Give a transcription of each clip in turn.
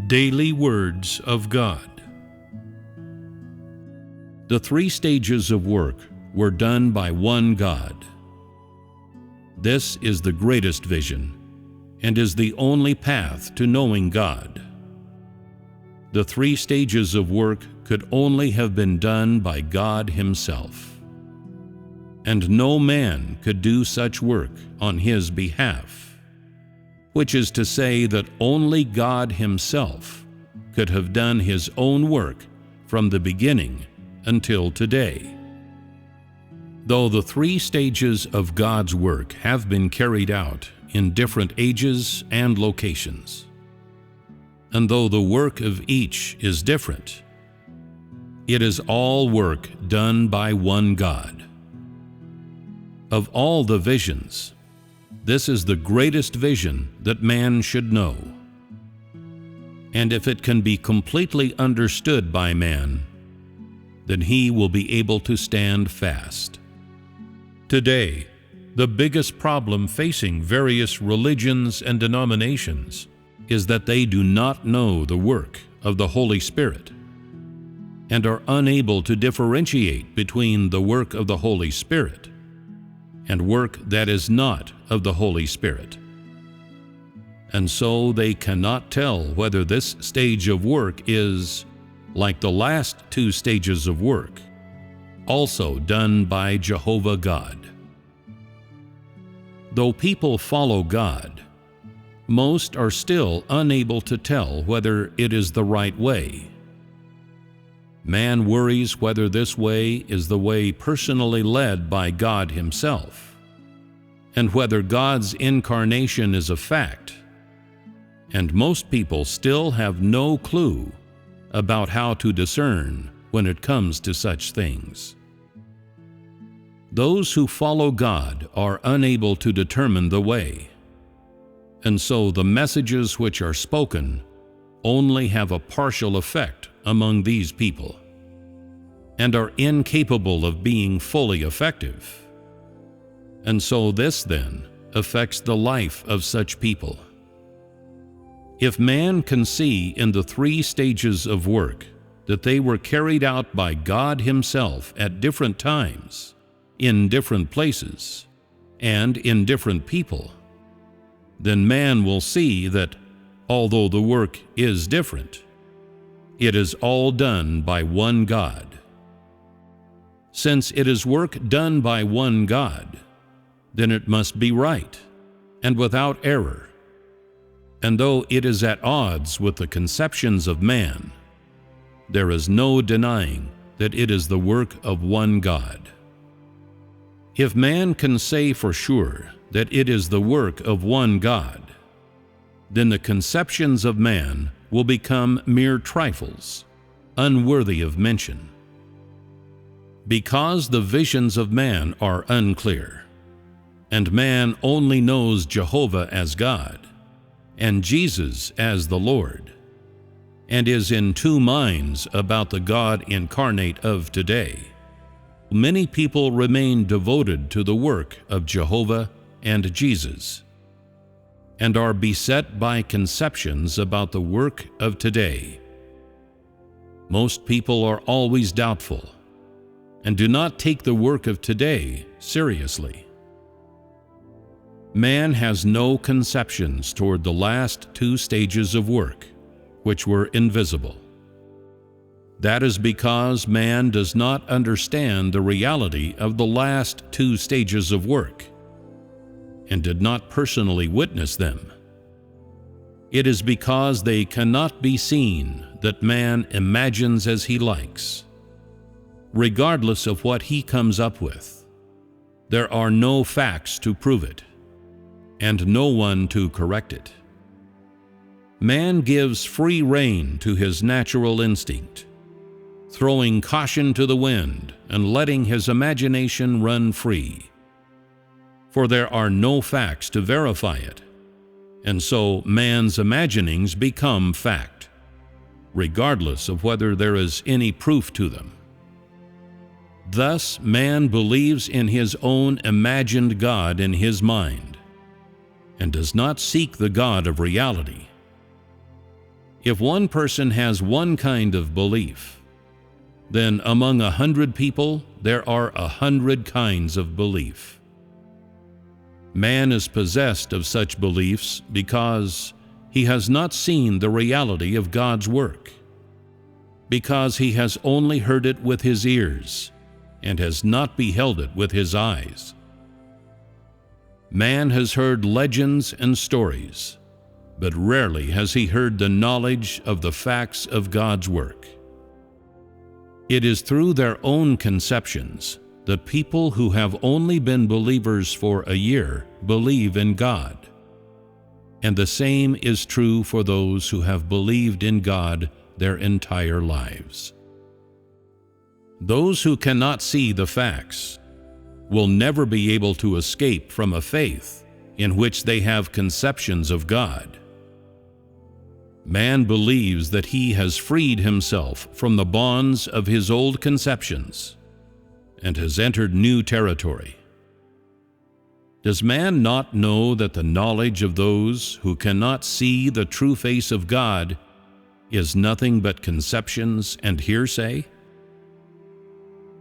Daily Words of God. The three stages of work were done by one God. This is the greatest vision, and is the only path to knowing God. The three stages of work could only have been done by God Himself, and no man could do such work on His behalf, which is to say that only God Himself could have done His own work from the beginning until today. Though the three stages of God's work have been carried out in different ages and locations, and though the work of each is different, it is all work done by one God. Of all the visions, this is the greatest vision that man should know. And if it can be completely understood by man, then he will be able to stand fast. Today, the biggest problem facing various religions and denominations is that they do not know the work of the Holy Spirit and are unable to differentiate between the work of the Holy Spirit and work that is not of the Holy Spirit. And so they cannot tell whether this stage of work is, like the last two stages of work, also done by Jehovah God. Though people follow God, most are still unable to tell whether it is the right way. Man worries whether this way is the way personally led by God Himself, and whether God's incarnation is a fact, and most people still have no clue about how to discern when it comes to such things. Those who follow God are unable to determine the way, and so the messages which are spoken only have a partial effect among these people, and are incapable of being fully effective. And so this then affects the life of such people. If man can see in the three stages of work that they were carried out by God Himself at different times, in different places, and in different people, then man will see that, although the work is different, it is all done by one God. Since it is work done by one God, then it must be right and without error. And though it is at odds with the conceptions of man, there is no denying that it is the work of one God. If man can say for sure that it is the work of one God, then the conceptions of man will become mere trifles, unworthy of mention. Because the visions of man are unclear, and man only knows Jehovah as God, and Jesus as the Lord, and is in two minds about the God incarnate of today, many people remain devoted to the work of Jehovah and Jesus, and are beset by conceptions about the work of today. Most people are always doubtful, and do not take the work of today seriously. Man has no conceptions toward the last two stages of work, which were invisible. That is because man does not understand the reality of the last two stages of work, and did not personally witness them. It is because they cannot be seen that man imagines as he likes. Regardless of what he comes up with, there are no facts to prove it, and no one to correct it. Man gives free rein to his natural instinct, throwing caution to the wind and letting his imagination run free. For there are no facts to verify it, and so man's imaginings become fact, regardless of whether there is any proof to them. Thus, man believes in his own imagined God in his mind, and does not seek the God of reality. If one person has one kind of belief, then among 100 people there are 100 kinds of belief. Man is possessed of such beliefs because he has not seen the reality of God's work, because he has only heard it with his ears and has not beheld it with his eyes. Man has heard legends and stories, but rarely has he heard the knowledge of the facts of God's work. It is through their own conceptions that people who have only been believers for a year believe in God. And the same is true for those who have believed in God their entire lives. Those who cannot see the facts will never be able to escape from a faith in which they have conceptions of God. Man believes that he has freed himself from the bonds of his old conceptions and has entered new territory. Does man not know that the knowledge of those who cannot see the true face of God is nothing but conceptions and hearsay?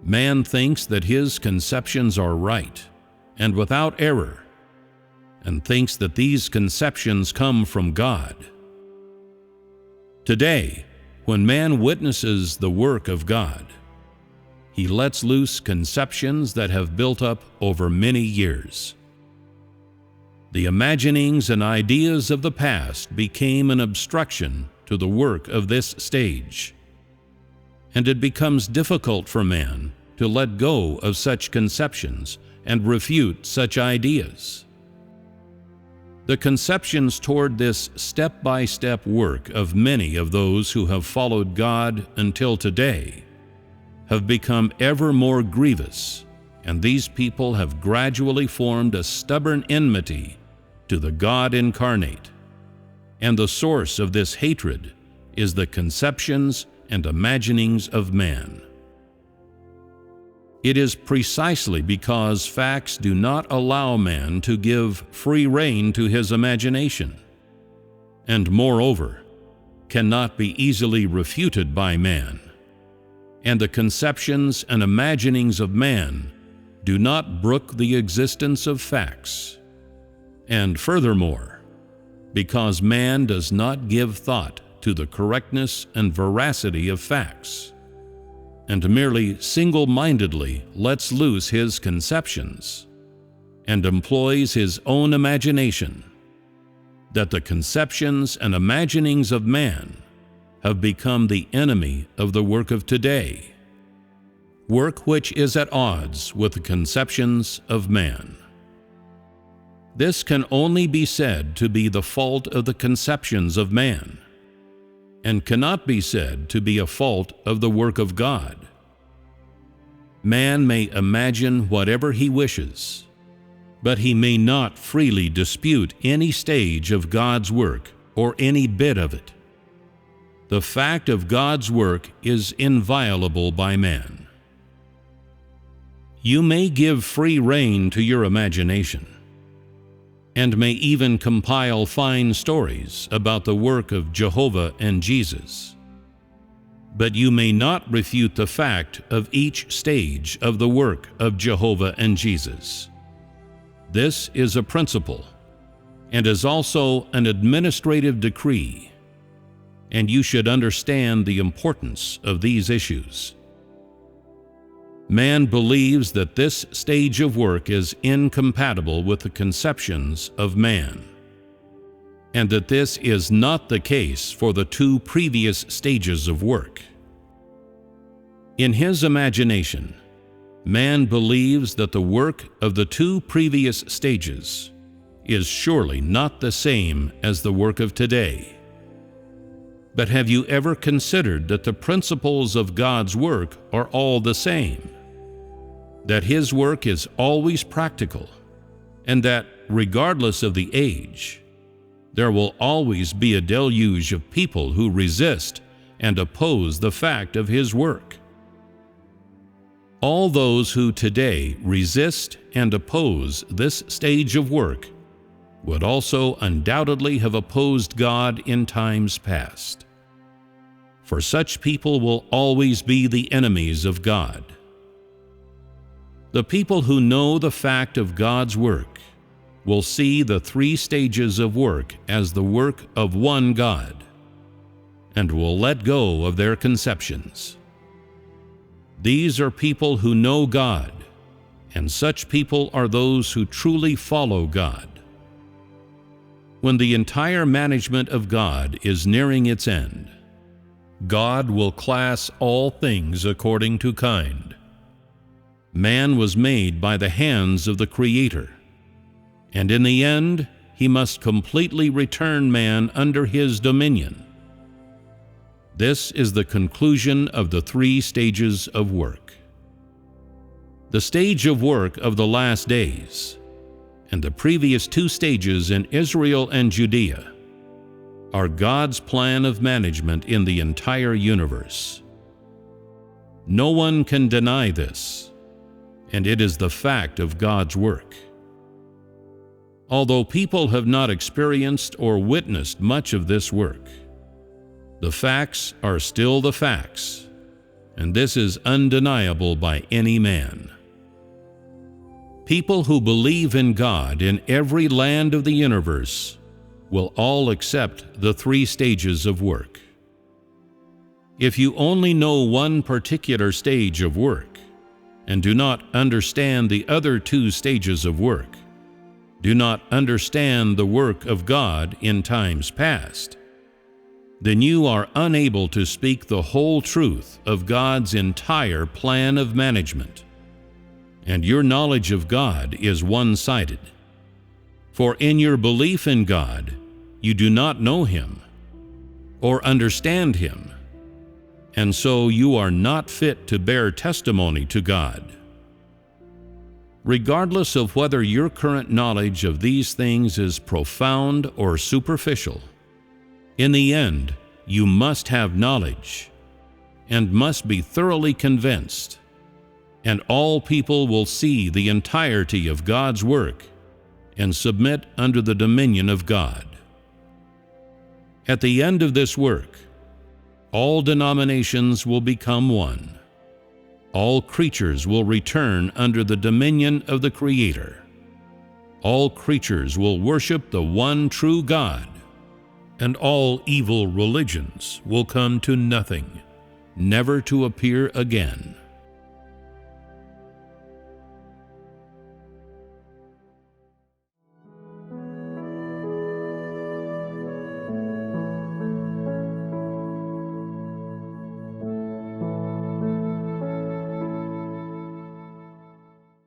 Man thinks that his conceptions are right and without error, and thinks that these conceptions come from God. Today, when man witnesses the work of God, he lets loose conceptions that have built up over many years. The imaginings and ideas of the past became an obstruction to the work of this stage, and it becomes difficult for man to let go of such conceptions and refute such ideas. The conceptions toward this step-by-step work of many of those who have followed God until today have become ever more grievous, and these people have gradually formed a stubborn enmity to the God incarnate. And the source of this hatred is the conceptions and imaginings of man. It is precisely because facts do not allow man to give free rein to his imagination, and moreover, cannot be easily refuted by man, and the conceptions and imaginings of man do not brook the existence of facts, and furthermore, because man does not give thought to the correctness and veracity of facts, and merely single-mindedly lets loose his conceptions, and employs his own imagination, that the conceptions and imaginings of man have become the enemy of the work of today, work which is at odds with the conceptions of man. This can only be said to be the fault of the conceptions of man, and cannot be said to be a fault of the work of God. Man may imagine whatever he wishes, but he may not freely dispute any stage of God's work or any bit of it. The fact of God's work is inviolable by man. You may give free rein to your imagination, and may even compile fine stories about the work of Jehovah and Jesus. But you may not refute the fact of each stage of the work of Jehovah and Jesus. This is a principle, and is also an administrative decree, and you should understand the importance of these issues. Man believes that this stage of work is incompatible with the conceptions of man, and that this is not the case for the two previous stages of work. In his imagination, man believes that the work of the two previous stages is surely not the same as the work of today. But have you ever considered that the principles of God's work are all the same? That his work is always practical, and that, regardless of the age, there will always be a deluge of people who resist and oppose the fact of his work. All those who today resist and oppose this stage of work would also undoubtedly have opposed God in times past. for such people will always be the enemies of God. The people who know the fact of God's work will see the three stages of work as the work of one God, and will let go of their conceptions. These are people who know God, and such people are those who truly follow God. When the entire management of God is nearing its end, God will class all things according to kind. Man was made by the hands of the Creator, and in the end, He must completely return man under His dominion. This is the conclusion of the three stages of work. The stage of work of the last days, and the previous two stages in Israel and Judea, are God's plan of management in the entire universe. No one can deny this, and it is the fact of God's work. Although people have not experienced or witnessed much of this work, the facts are still the facts, and this is undeniable by any man. People who believe in God in every land of the universe will all accept the three stages of work. If you only know one particular stage of work and do not understand the other two stages of work, do not understand the work of God in times past, then you are unable to speak the whole truth of God's entire plan of management, and your knowledge of God is one-sided. For in your belief in God, you do not know Him or understand Him, and so you are not fit to bear testimony to God. Regardless of whether your current knowledge of these things is profound or superficial, in the end, you must have knowledge and must be thoroughly convinced, and all people will see the entirety of God's work and submit under the dominion of God. At the end of this work, all denominations will become one. All creatures will return under the dominion of the Creator. All creatures will worship the one true God, and all evil religions will come to nothing, never to appear again.